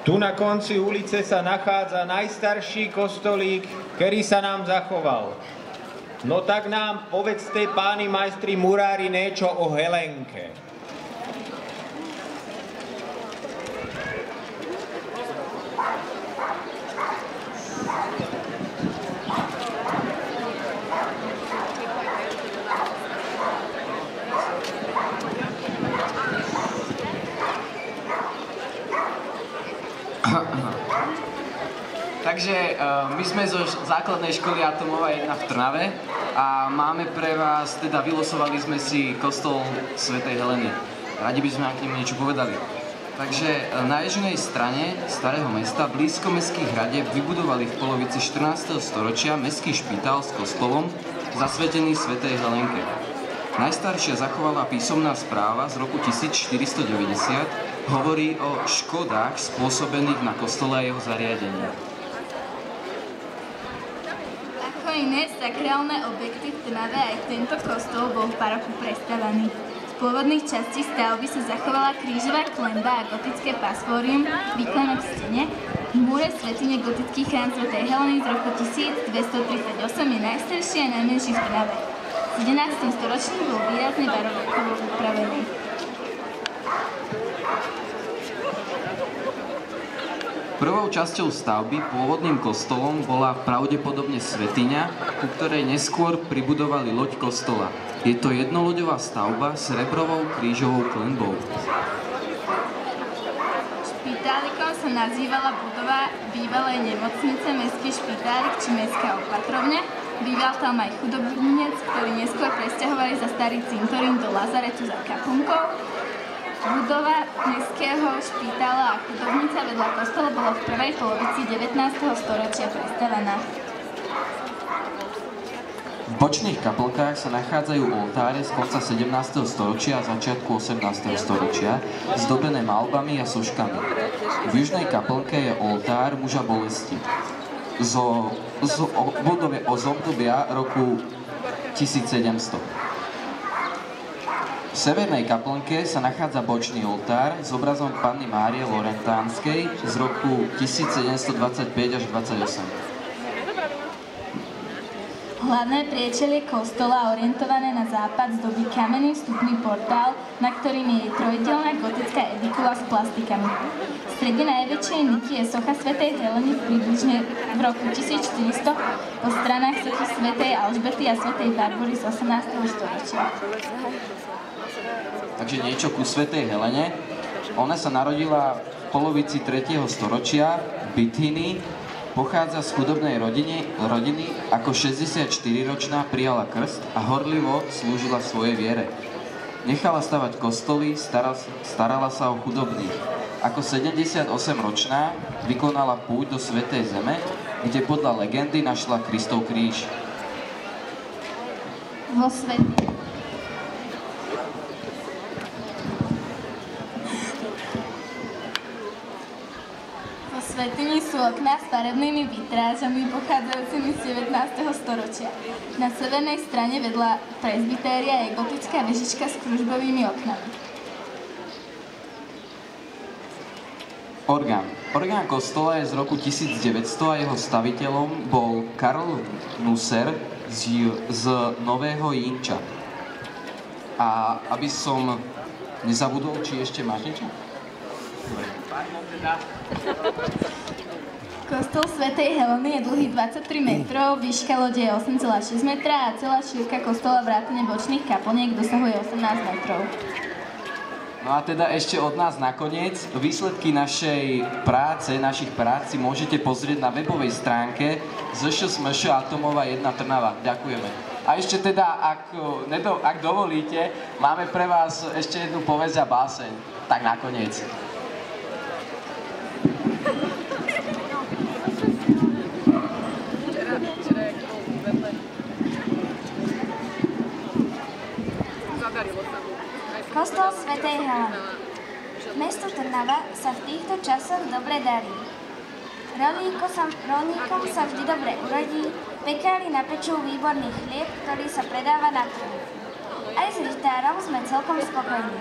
Tu na konci ulice sa nachádza najstarší kostolík, ktorý sa nám zachoval. No tak nám povedzte, páni majstri murári, niečo o Helenke. Takže my sme zo základnej školy Atomová 1 v Trnave a máme pre vás, teda vylosovali sme si kostol svätej Heleny. Radi by sme vám k nemu niečo povedali. Takže na južnej strane starého mesta, blízko mestských hradieb, vybudovali v polovici 14. storočia mestský špitál s kostolom zasvetený svätej Helenke. Najstaršia zachovalá písomná správa z roku 1490 hovorí o škodách spôsobených na kostole a jeho zariadení. Ako iné sakrálne objekty v Trnave, aj tento kostol bol v paroku prestavaný. Z pôvodných častí stavby sa zachovala krížová klenba a gotické pasfórium výklenok v stene. V múre svätyne gotický chrám svätej Heleny z roku 1238 je najstarší a najmenší v Trnave. V 11. storočí bol výrazne barokovo upravený. Prvou časťou stavby, pôvodným kostolom, bola pravdepodobne svätyňa, ku ktorej neskôr pribudovali loď kostola. Je to jednoloďová stavba s rebrovou krížovou klenbou. Špitálikom sa nazývala budova bývalej nemocnice, mestský špitálik či mestská opatrovňa. Býval tam aj chudobnec, ktorý neskôr presťahovali za starý cintorín do lazaretu za kaplnkou. Budova mestského špitála a chudobnica vedľa kostola bola v prvej polovici 19. storočia prestavaná. V bočných kaplnkách sa nachádzajú oltáre z konca 17. storočia a začiatku 18. storočia, zdobené malbami a soškami. V južnej kaplnke je oltár muža bolesti. Z obdobia roku 1700. V severnej kaplnke sa nachádza bočný oltár s obrazom Panny Márie Lorentánskej z roku 1725 až 28. Hlavné priečelie kostola, orientované na západ, zdobí kamenný vstupný portál, na ktorým je trojdielna gotická edikula s plastikami. V strede najväčšej niky je socha svätej Heleny približne v roku 1400, po stranách sochy svätej Alžbety a svätej Barbory z 18. storočia. Takže niečo ku svätej Helene. Ona sa narodila v polovici 3. storočia v Bithyni, pochádza z chudobnej rodiny, ako 64-ročná prijala krst a horlivo slúžila svojej viere. Nechala stavať kostoly, starala sa o chudobných. Ako 78-ročná vykonala púť do Svätej Zeme, kde podľa legendy našla Kristov kríž. Vo svätyni sú okná s farebnými vitrážami pochádzajúcimi z 19. storočia. Na severnej strane vedľa presbytéria je gotická vežička s kružbovými oknami. Orgán kostola je z roku 1900 a jeho staviteľom bol Karl Nusser z Nového Jinča. A aby som nezabudol, či ešte máš niečo? Kostol svätej Heleny je dlhý 23 metrov, výška lode je 8,6 metra a celá šírka kostola vrátane bočných kaplniek dosahuje 18 metrov. No a teda ešte od nás nakoniec, výsledky našich prác si môžete pozrieť na webovej stránke ZŠSMŠ Atomová 1 Trnava. Ďakujeme. A ešte teda, ak dovolíte, máme pre vás ešte jednu povesť a báseň. Tak nakoniec. Kostol svätej Heleny. Mesto Trnava sa v týchto časoch dobre darí. Rolníkom sa vždy dobre urodí, pekári napečú výborný chlieb, ktorý sa predáva na trhu. Aj s rytárom sme celkom spokojní.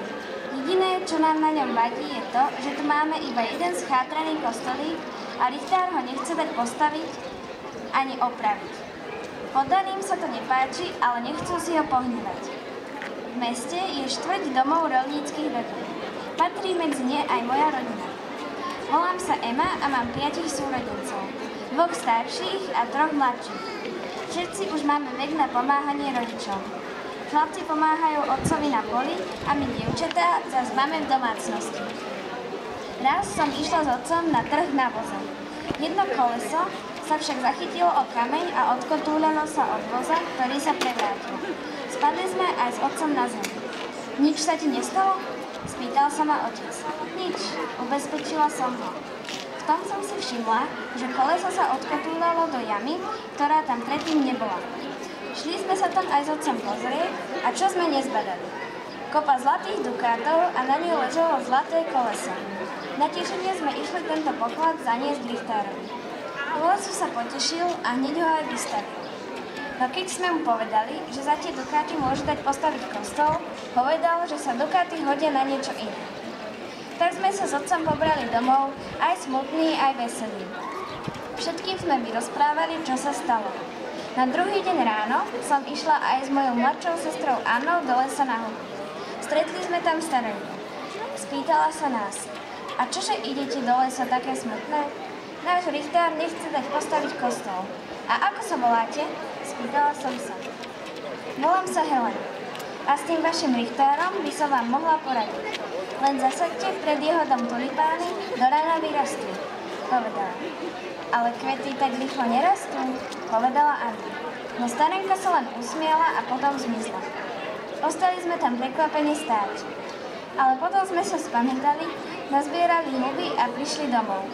Jediné, čo nám na ňom vadí, je to, že tu máme iba jeden schátraný kostolík a richtár ho nechce dať postaviť ani opraviť. Poddaným sa to nepáči, ale nechcú si ho pohnevať. V meste je štvrť domov roľníckych rodín. Patrí medzi ne aj moja rodina. Volám sa Ema a mám 5 súrodencov. 2 starších a 3 mladších. Všetci už máme vek na pomáhanie rodičom. Chlapci pomáhajú otcovi na poli a my dievčatá zas máme v domácnosti. Raz som išla s otcom na trh na voze. Jedno koleso sa však zachytilo o kameň a odkotúľalo sa od voza, ktorý sa prevrátil. Spadli sme aj s otcom na zem. Nič sa ti nestalo? Spýtal sa ma otec. Nič, ubezpečila som ho. V tom som si všimla, že koleso sa odkotúľalo do jamy, ktorá tam predtým nebola. Šli sme sa tam aj s otcom pozrieť a čo sme nezbadali? Kopa zlatých dukátov a na ňu ležalo zlaté koleso. Na tešenie sme išli tento poklad zaniesť richtárovi. Kolesu sa potešil a hneď ho aj vystavil. No keď sme mu povedali, že za tie dukáty môže dať postaviť kostol, povedal, že sa dukáty hodia na niečo iné. Tak sme sa s otcom pobrali domov, aj smutný, aj veselý. Všetkým sme vyrozprávali, čo sa stalo. Na druhý deň ráno som išla aj s mojou mladšou sestrou Annou do lesa na hubu. Stretli sme tam starého. Spýtala sa nás, a čože idete do lesa také smutné? Náš richtár nechce dať postaviť kostol. A ako sa voláte? Spýtala som sa. Volám sa Helen. A s tým vašim richtárom by som vám mohla poradiť. Len zasaďte pred jeho dom tulipány, do rána vyrastú, povedala. Ale kvety tak rýchlo nerastú, povedala Anna. No starenka sa len usmiala a potom zmizla. Ostali sme tam prekvapení stáť. Ale potom sme sa spamätali, nazbierali huby a prišli domov.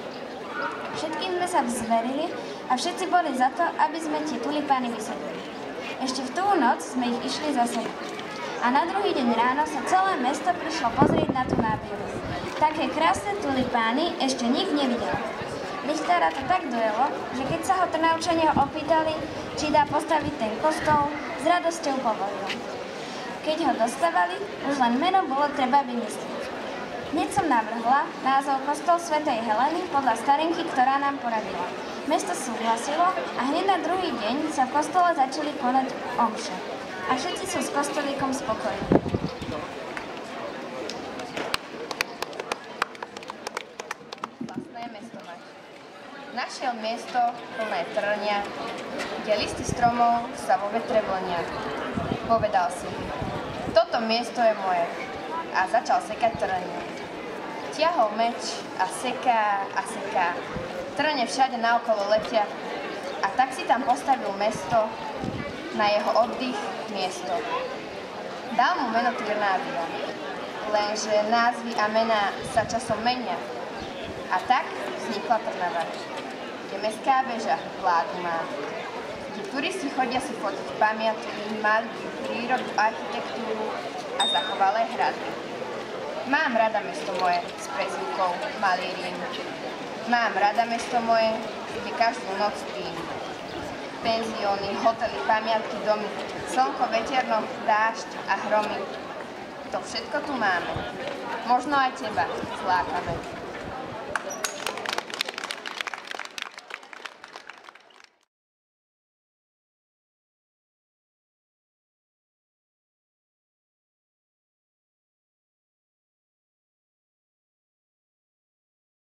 Všetkým sme sa vzverili a všetci boli za to, aby sme tie tulipány vysadili. Ešte v tú noc sme ich išli zasadiť. A na druhý deň ráno sa celé mesto prišlo pozrieť na tú nábieru. Také krásne tulipány ešte nik nevidel. Richtára to tak dojelo, že keď sa ho Trnavčania opýtali, či dá postaviť ten kostol, s radosťou povolil. Keď ho dostávali, už len meno bolo treba vymyslieť. Hneď som navrhla názov Kostol svätej Heleny podľa starenky, ktorá nám poradila. Mesto súhlasilo a hneď na druhý deň sa v kostole začali konať omše. A všetci sú s kostolíkom spokojní. Vlastné mesto mať. Našiel miesto plné trnia, kde listy stromov sa vo vetre vlnia. Povedal si, toto miesto je moje. A začal sekať trnie. Tiahol meč a seká a seká. Trne všade naokolo letia. A tak si tam postavil mesto, na jeho oddych miesto. Dal mu meno Tyrnávia, lenže názvy a mená sa časom menia. A tak vznikla Trnava, kde mestská väža vládu má. Kde turisti chodia si fotiť pamiatky, mali prírodu, architektúru a zachovalé hrady. Mám rada mesto moje s prezývkou Malý Rím. Mám rada mesto moje, kde každú noc spím. Penzióny, hotely, pamiatky, domy, slnko, veterno, dážď a hromy. To všetko tu máme. Možno aj teba zlákame.